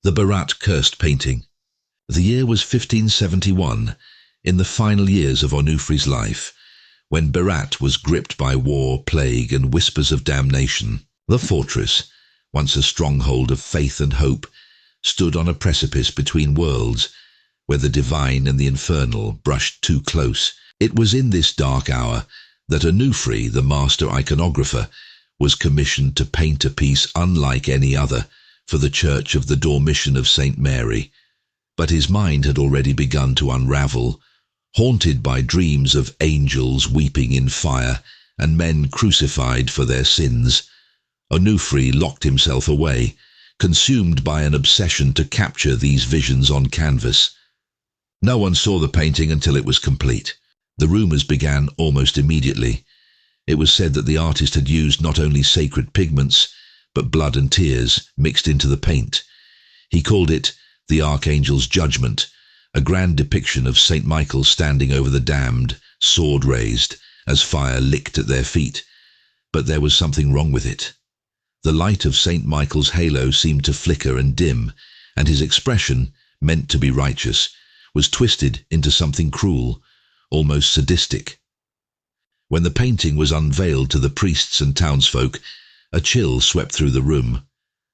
The Berat Cursed Painting. The year was 1571, in the final years of Onufri's life, when Berat was gripped by war, plague, and whispers of damnation. The fortress, once a stronghold of faith and hope, stood on a precipice between worlds, where the divine and the infernal brushed too close. It was in this dark hour that Onufri, the master iconographer, was commissioned to paint a piece unlike any other for the Church of the Dormition of St. Mary. But his mind had already begun to unravel, haunted by dreams of angels weeping in fire and men crucified for their sins. Onufri locked himself away, consumed by an obsession to capture these visions on canvas. No one saw the painting until it was complete. The rumors began almost immediately. It was said that the artist had used not only sacred pigments, but blood and tears mixed into the paint. He called it the Archangel's Judgment, a grand depiction of St. Michael standing over the damned, sword raised, as fire licked at their feet. But there was something wrong with it. The light of St. Michael's halo seemed to flicker and dim, and his expression, meant to be righteous, was twisted into something cruel, almost sadistic. When the painting was unveiled to the priests and townsfolk, a chill swept through the room,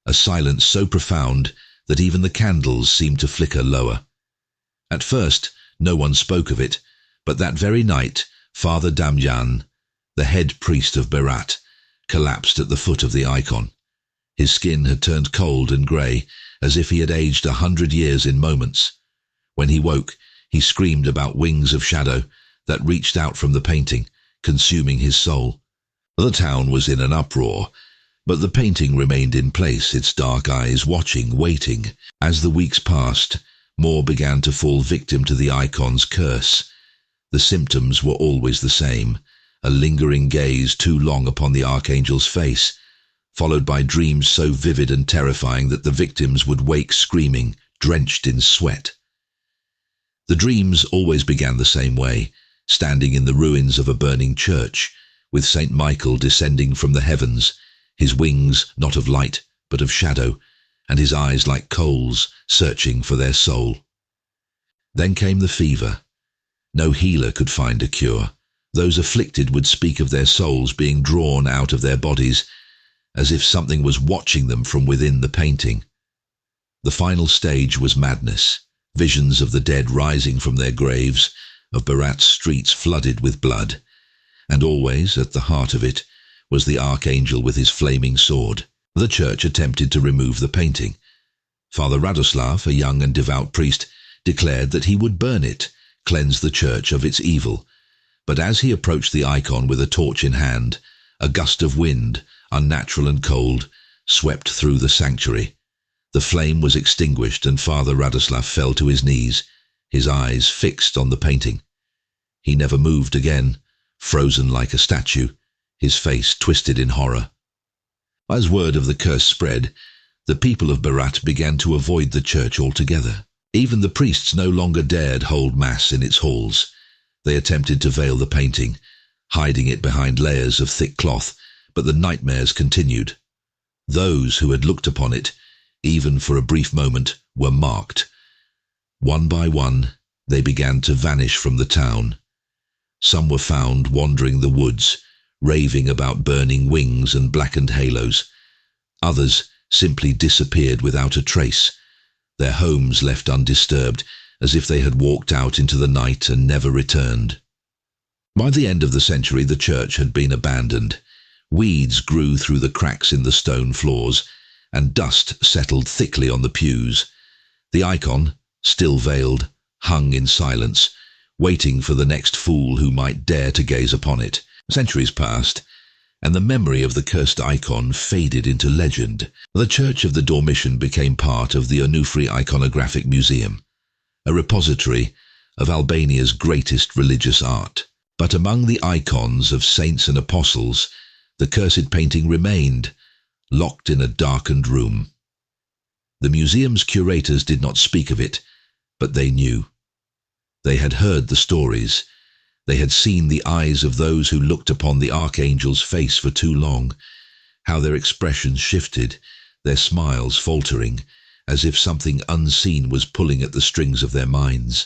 a silence so profound that even the candles seemed to flicker lower. At first, no one spoke of it, but that very night, Father Damjan, the head priest of Berat, collapsed at the foot of the icon. His skin had turned cold and grey, as if he had aged 100 years in moments. When he woke, he screamed about wings of shadow that reached out from the painting, consuming his soul. The town was in an uproar, but the painting remained in place, its dark eyes watching, waiting. As the weeks passed, more began to fall victim to the icon's curse. The symptoms were always the same: a lingering gaze too long upon the archangel's face, followed by dreams so vivid and terrifying that the victims would wake screaming, drenched in sweat. The dreams always began the same way, standing in the ruins of a burning church, with St. Michael descending from the heavens, his wings not of light but of shadow, and his eyes like coals, searching for their soul. Then came the fever. No healer could find a cure. Those afflicted would speak of their souls being drawn out of their bodies, as if something was watching them from within the painting. The final stage was madness, visions of the dead rising from their graves, of Berat's streets flooded with blood, and always, at the heart of it, was the archangel with his flaming sword. The church attempted to remove the painting. Father Radoslav, a young and devout priest, declared that he would burn it, cleanse the church of its evil. But as he approached the icon with a torch in hand, a gust of wind, unnatural and cold, swept through the sanctuary. The flame was extinguished, and Father Radoslav fell to his knees, his eyes fixed on the painting. He never moved again, frozen like a statue, his face twisted in horror. As word of the curse spread, the people of Berat began to avoid the church altogether. Even the priests no longer dared hold mass in its halls. They attempted to veil the painting, hiding it behind layers of thick cloth, but the nightmares continued. Those who had looked upon it, even for a brief moment, were marked. One by one, they began to vanish from the town. Some were found wandering the woods, raving about burning wings and blackened halos. Others simply disappeared without a trace, their homes left undisturbed, as if they had walked out into the night and never returned. By the end of the century, the church had been abandoned. Weeds grew through the cracks in the stone floors, and dust settled thickly on the pews. The icon, still veiled, hung in silence, waiting for the next fool who might dare to gaze upon it. Centuries passed, and the memory of the cursed icon faded into legend. The Church of the Dormition became part of the Onufri Iconographic Museum, a repository of Albania's greatest religious art. But among the icons of saints and apostles, the cursed painting remained, locked in a darkened room. The museum's curators did not speak of it, but they knew. They had heard the stories. They had seen the eyes of those who looked upon the archangel's face for too long, how their expressions shifted, their smiles faltering, as if something unseen was pulling at the strings of their minds.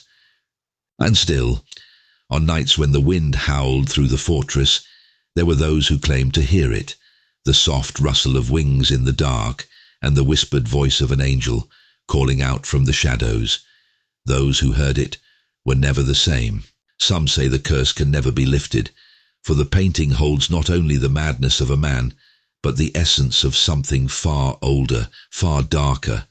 And still, on nights when the wind howled through the fortress, there were those who claimed to hear it, the soft rustle of wings in the dark and the whispered voice of an angel calling out from the shadows. Those who heard it were never the same. Some say the curse can never be lifted, for the painting holds not only the madness of a man, but the essence of something far older, far darker,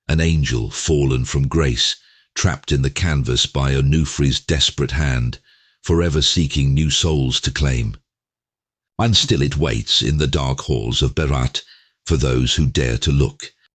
an angel fallen from grace, trapped in the canvas by Onufri's desperate hand, forever seeking new souls to claim. And still it waits in the dark halls of Berat for those who dare to look.